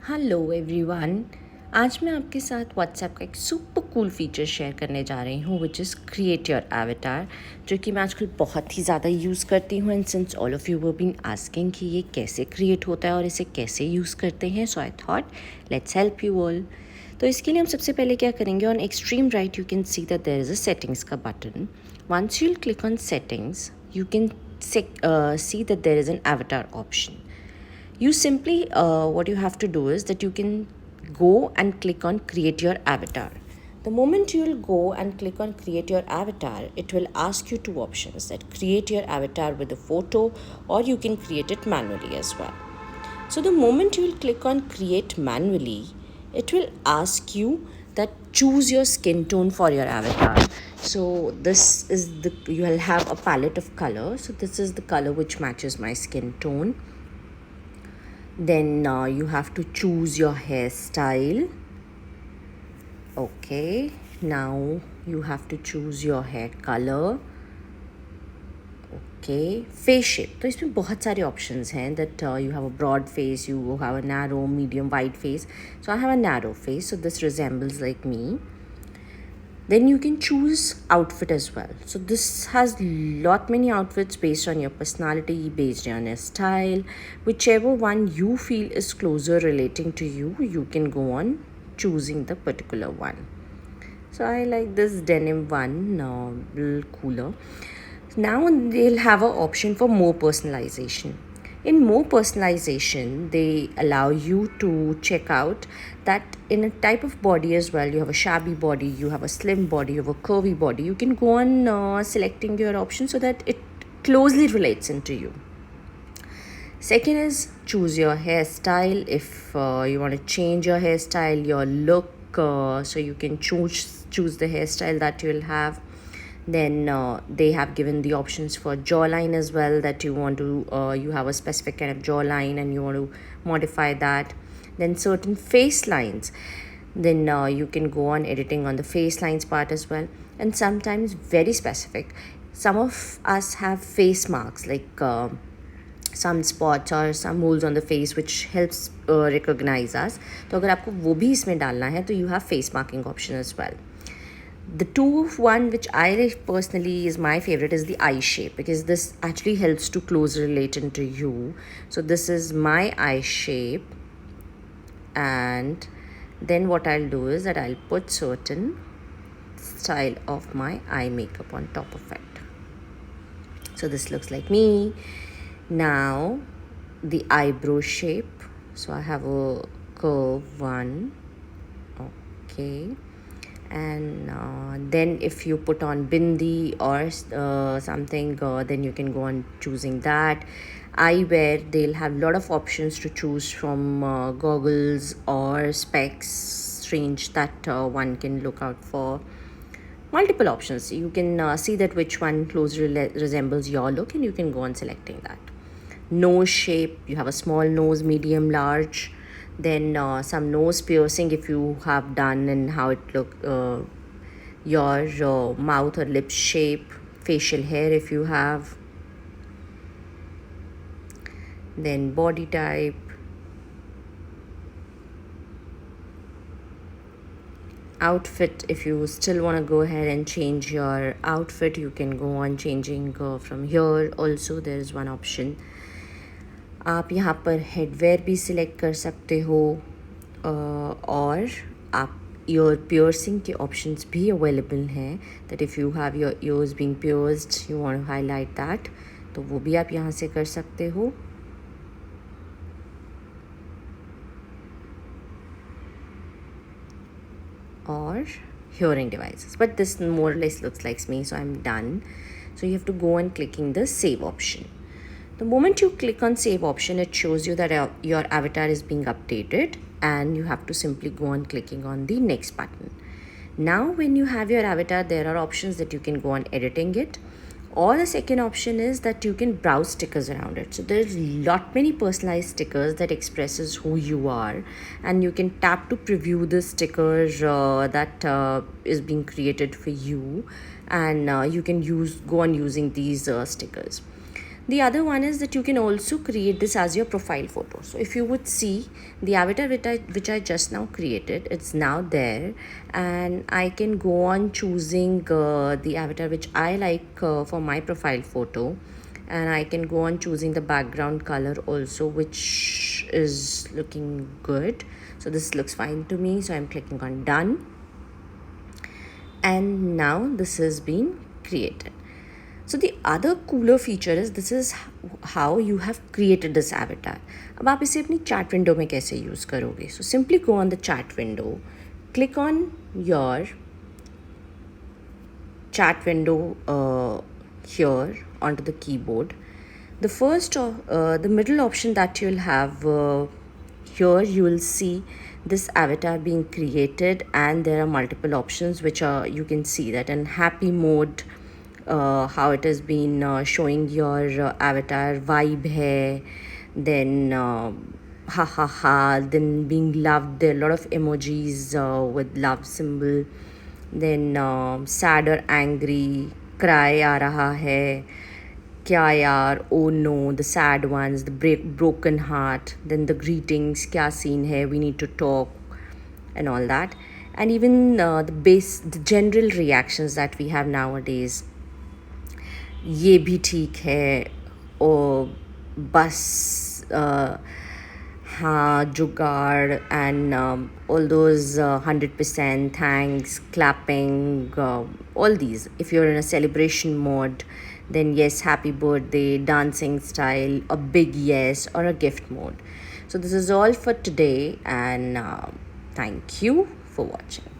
Hello everyone. आज मैं आपके साथ व्हाट्सएप का एक सुपर कूल फीचर शेयर करने जा रही हूँ which is create your avatar, जो कि मैं आजकल बहुत ही ज़्यादा यूज़ करती हूँ। And since all of you were been asking कि ये कैसे क्रिएट होता है और इसे कैसे यूज़ करते हैं, so I thought let's help you all. तो इसके लिए हम सबसे पहले क्या करेंगे, on extreme right you can see that there is a settings का button. Once you click on settings you can see that there is an avatar option. You simply what you have to do is that you can go and click on create your avatar. The moment you will go and click on create your avatar, it will ask you two options, that create your avatar with a photo or you can create it manually as well. So the moment you will click on create manually, it will ask you that choose your skin tone for your avatar. So this is the, you will have a palette of color, so this is the color which matches my skin tone. Then you have to choose your hairstyle. Okay, now you have to choose your hair color. Okay, face shape, तो इसमें बहुत सारे options हैं that you have a broad face, you have a narrow, medium, wide face. So I have a narrow face, so this resembles like me. Then you can choose outfit as well. So this has lot many outfits based on your personality, based on your style. Whichever one you feel is closer relating to you, you can go on choosing the particular one. So I like this denim one, little cooler. Now they'll have an option for more personalization. In more personalization, they allow you to check out that in a type of body as well, you have a shabby body, you have a slim body, you have a curvy body. You can go on selecting your option so that it closely relates into you. Second is choose your hairstyle. If you want to change your hairstyle, your look, so you can choose the hairstyle that you'll have. Then they have given the options for jawline as well, that you want to you have a specific kind of jawline and you want to modify that. Then certain face lines, then you can go on editing on the face lines part as well. And sometimes very specific, some of us have face marks like some spots or some holes on the face which helps recognize us. तो अगर आपको वो भी इसमें डालना है तो you have face marking option as well. The one which I personally is my favorite is the eye shape, because this actually helps to close relate into you. So this is my eye shape, and then what I'll do is that I'll put certain style of my eye makeup on top of it. So this looks like me. Now the eyebrow shape, so I have a curve one. Okay, and then if you put on bindi or something, then you can go on choosing that. Eyewear, they'll have a lot of options to choose from, goggles or specs range that one can look out for. Multiple options, you can see that which one closely resembles your look and you can go on selecting that. Nose shape, you have a small nose, medium, large. Then some nose piercing if you have done, and how it look, your mouth or lip shape, facial hair if you have. Then body type, outfit, if you still want to go ahead and change your outfit, you can go on changing from here. Also there is one option, आप यहाँ पर hardware भी select कर सकते हो, और आप ear piercing के ऑप्शंस भी अवेलेबल हैं, that if you have your ears being pierced, you want to highlight that, तो वो भी आप यहाँ से कर सकते हो. Or hearing devices, but this more or less looks like me, so I'm done. So you have to go and clicking the save option. The moment you click on save option, it shows you that your avatar is being updated, and you have to simply go on clicking on the next button. Now when you have your avatar, there are options that you can go on editing it, or the second option is that you can browse stickers around it. So there's lot many personalized stickers that expresses who you are, and you can tap to preview the sticker that is being created for you, and you can go on using these stickers. The other one is that you can also create this as your profile photo. So if you would see the avatar which I just now created, it's now there, and I can go on choosing the avatar which I like for my profile photo, and I can go on choosing the background color also, which is looking good. So this looks fine to me, so I'm clicking on done, and now this has been created. So the other cooler feature is this is how you have created this avatar. अब आप इसे अपनी chat window में कैसे use करोगे? So simply go on the chat window, click on your chat window here onto the keyboard. The middle option that you'll have here, you will see this avatar being created, and there are multiple options which are, you can see that in happy mode, how it has been showing your avatar vibe hai, then ha ha ha, then being loved, there are a lot of emojis with love symbol, then sad or angry, cry aa raha hai, kya yaar, oh no, the sad ones, the broken heart, then the greetings, kya scene hai, we need to talk, and all that. And even the general reactions that we have nowadays, ये भी ठीक है, और बस हाँ, जुगाड़, and all those 100%, thanks, clapping, all these. If you're in a celebration mode, then yes, happy birthday, dancing style, a big yes, or a gift mode. So this is all for today, and thank you for watching.